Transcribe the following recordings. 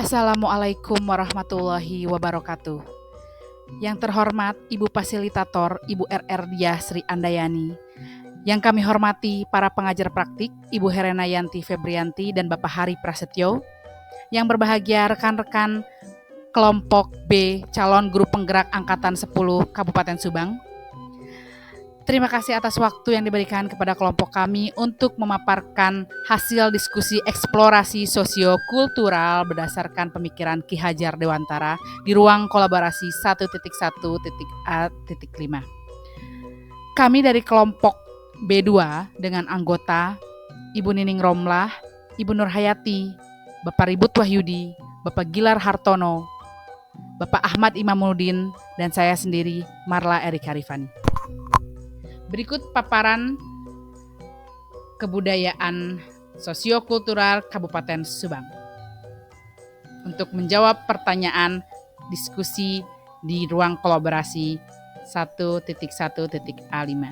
Assalamualaikum warahmatullahi wabarakatuh. Yang terhormat Ibu Fasilitator, Ibu RR Diah Sri Andayani. Yang kami hormati para pengajar praktik, Ibu Herena Yanti Febrianti dan Bapak Hari Prasetyo. Yang berbahagia rekan-rekan kelompok B calon guru penggerak Angkatan 10 Kabupaten Subang. Terima kasih atas waktu yang diberikan kepada kelompok kami untuk memaparkan hasil diskusi eksplorasi sosiokultural berdasarkan pemikiran Ki Hajar Dewantara di ruang kolaborasi 1.1.A.5. Kami dari kelompok B2 dengan anggota Ibu Nining Romlah, Ibu Nurhayati, Bapak Ribut Wahyudi, Bapak Gilar Hartono, Bapak Ahmad Imamuddin, dan saya sendiri Marla Erika Rifani. Berikut paparan kebudayaan sosiokultural Kabupaten Subang. Untuk menjawab pertanyaan diskusi di ruang kolaborasi 1.1.A5.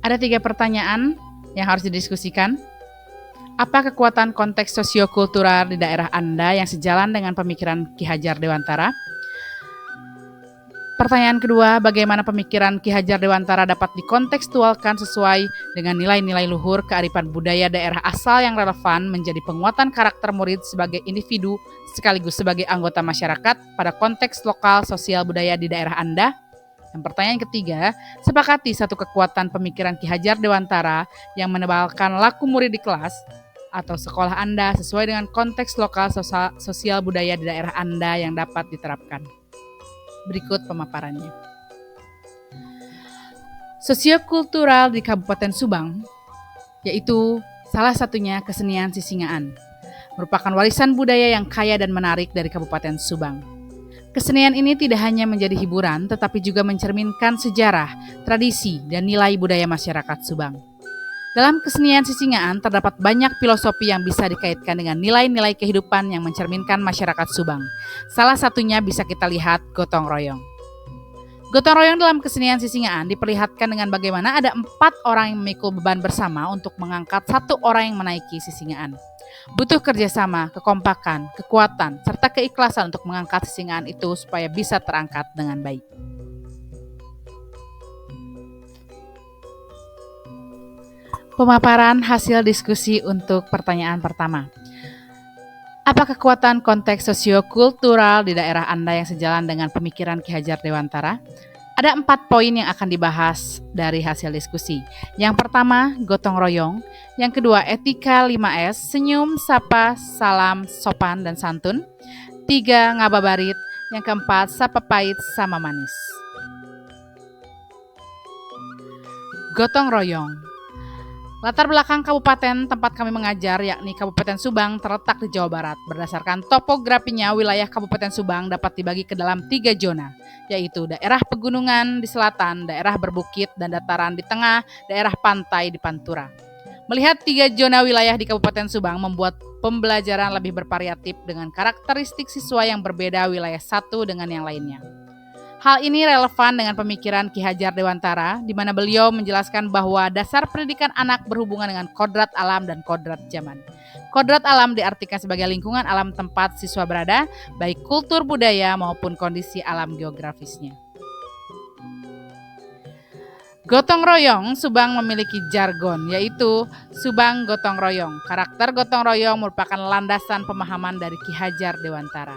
Ada 3 pertanyaan yang harus didiskusikan. Apa kekuatan konteks sosiokultural di daerah Anda yang sejalan dengan pemikiran Ki Hajar Dewantara? Pertanyaan kedua, bagaimana pemikiran Ki Hajar Dewantara dapat dikontekstualkan sesuai dengan nilai-nilai luhur kearifan budaya daerah asal yang relevan menjadi penguatan karakter murid sebagai individu sekaligus sebagai anggota masyarakat pada konteks lokal sosial budaya di daerah Anda? Dan pertanyaan ketiga, sepakati satu kekuatan pemikiran Ki Hajar Dewantara yang menebalkan laku murid di kelas atau sekolah Anda sesuai dengan konteks lokal sosial budaya di daerah Anda yang dapat diterapkan. Berikut pemaparannya. Sosiokultural di Kabupaten Subang, yaitu salah satunya kesenian sisingaan, merupakan warisan budaya yang kaya dan menarik dari Kabupaten Subang. Kesenian ini tidak hanya menjadi hiburan, tetapi juga mencerminkan sejarah, tradisi, dan nilai budaya masyarakat Subang. Dalam kesenian sisingaan terdapat banyak filosofi yang bisa dikaitkan dengan nilai-nilai kehidupan yang mencerminkan masyarakat Subang. Salah satunya bisa kita lihat gotong royong. Gotong royong dalam kesenian sisingaan diperlihatkan dengan bagaimana ada 4 orang yang memikul beban bersama untuk mengangkat 1 orang yang menaiki sisingaan. Butuh kerjasama, kekompakan, kekuatan, serta keikhlasan untuk mengangkat sisingaan itu supaya bisa terangkat dengan baik. Pemaparan hasil diskusi untuk pertanyaan pertama. Apa kekuatan konteks sosiokultural di daerah Anda yang sejalan dengan pemikiran Ki Hajar Dewantara? Ada 4 poin yang akan dibahas dari hasil diskusi. Yang pertama, gotong royong. Yang kedua, etika 5S, senyum, sapa, salam, sopan, dan santun. 3, ngababarit. Yang keempat, sapa pahit sama manis. Gotong royong. Latar belakang kabupaten tempat kami mengajar, yakni Kabupaten Subang, terletak di Jawa Barat. Berdasarkan topografinya, wilayah Kabupaten Subang dapat dibagi ke dalam 3 zona, yaitu daerah pegunungan di selatan, daerah berbukit dan dataran di tengah, daerah pantai di Pantura. Melihat 3 zona wilayah di Kabupaten Subang membuat pembelajaran lebih bervariatif dengan karakteristik siswa yang berbeda wilayah satu dengan yang lainnya. Hal ini relevan dengan pemikiran Ki Hajar Dewantara, di mana beliau menjelaskan bahwa dasar pendidikan anak berhubungan dengan kodrat alam dan kodrat zaman. Kodrat alam diartikan sebagai lingkungan alam tempat siswa berada, baik kultur budaya maupun kondisi alam geografisnya. Gotong royong, Subang memiliki jargon, yaitu Subang Gotong Royong. Karakter gotong royong merupakan landasan pemahaman dari Ki Hajar Dewantara.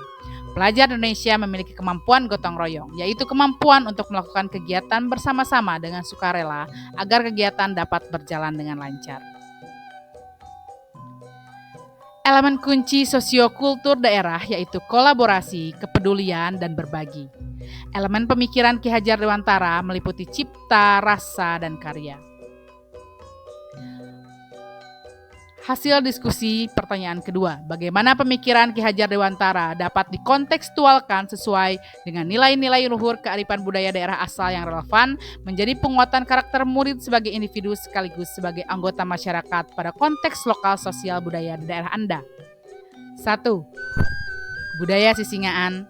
Pelajar Indonesia memiliki kemampuan gotong royong, yaitu kemampuan untuk melakukan kegiatan bersama-sama dengan sukarela agar kegiatan dapat berjalan dengan lancar. Elemen kunci sosiokultur daerah yaitu kolaborasi, kepedulian, dan berbagi. Elemen pemikiran Ki Hajar Dewantara meliputi cipta, rasa, dan karya. Hasil diskusi pertanyaan kedua, bagaimana pemikiran Ki Hajar Dewantara dapat dikontekstualkan sesuai dengan nilai-nilai luhur kearifan budaya daerah asal yang relevan menjadi penguatan karakter murid sebagai individu sekaligus sebagai anggota masyarakat pada konteks lokal sosial budaya di daerah Anda. 1. Budaya sisingaan,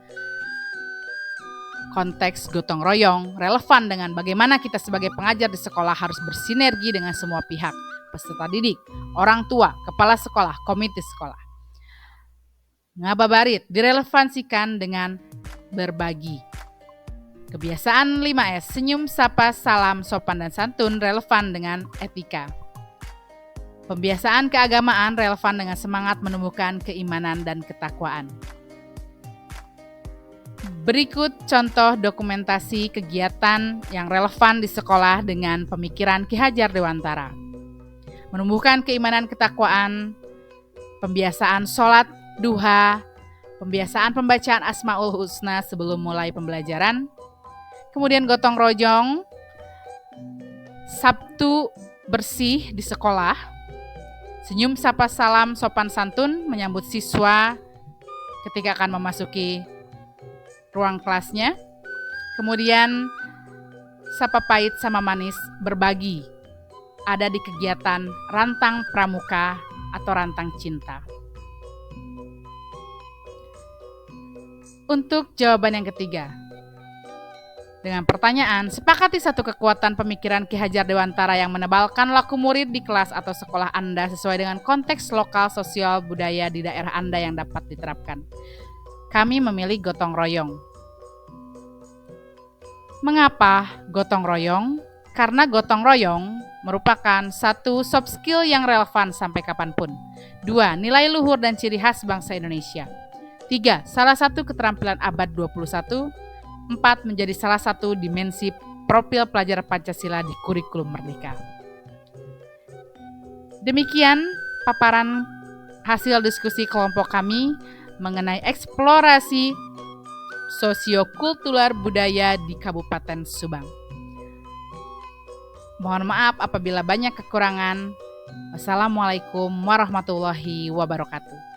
konteks gotong royong relevan dengan bagaimana kita sebagai pengajar di sekolah harus bersinergi dengan semua pihak, peserta didik, orang tua, kepala sekolah, komite sekolah. Ngababarit direlevansikan dengan berbagi. Kebiasaan 5S, senyum, sapa, salam, sopan, dan santun relevan dengan etika. Pembiasaan keagamaan relevan dengan semangat menumbuhkan keimanan dan ketakwaan. Berikut contoh dokumentasi kegiatan yang relevan di sekolah dengan pemikiran Ki Hajar Dewantara. Menumbuhkan keimanan ketakwaan, pembiasaan sholat duha, pembiasaan pembacaan Asmaul Husna sebelum mulai pembelajaran, kemudian gotong royong, Sabtu bersih di sekolah, senyum sapa salam sopan santun menyambut siswa ketika akan memasuki ruang kelasnya, kemudian sapa pahit sama manis berbagi ada di kegiatan Rantang Pramuka atau Rantang Cinta. Untuk jawaban yang ketiga, dengan pertanyaan, sepakati satu kekuatan pemikiran Ki Hajar Dewantara yang menebalkan laku murid di kelas atau sekolah Anda sesuai dengan konteks lokal, sosial, budaya di daerah Anda yang dapat diterapkan. Kami memilih gotong royong. Mengapa gotong royong? Karena gotong royong merupakan satu soft skill yang relevan sampai kapanpun. 2. Nilai luhur dan ciri khas bangsa Indonesia. 3. Salah satu keterampilan abad 21. 4. Menjadi salah satu dimensi profil pelajar Pancasila di kurikulum Merdeka. Demikian paparan hasil diskusi kelompok kami mengenai eksplorasi sosiokultural budaya di Kabupaten Subang. Mohon maaf apabila banyak kekurangan. Wassalamualaikum warahmatullahi wabarakatuh.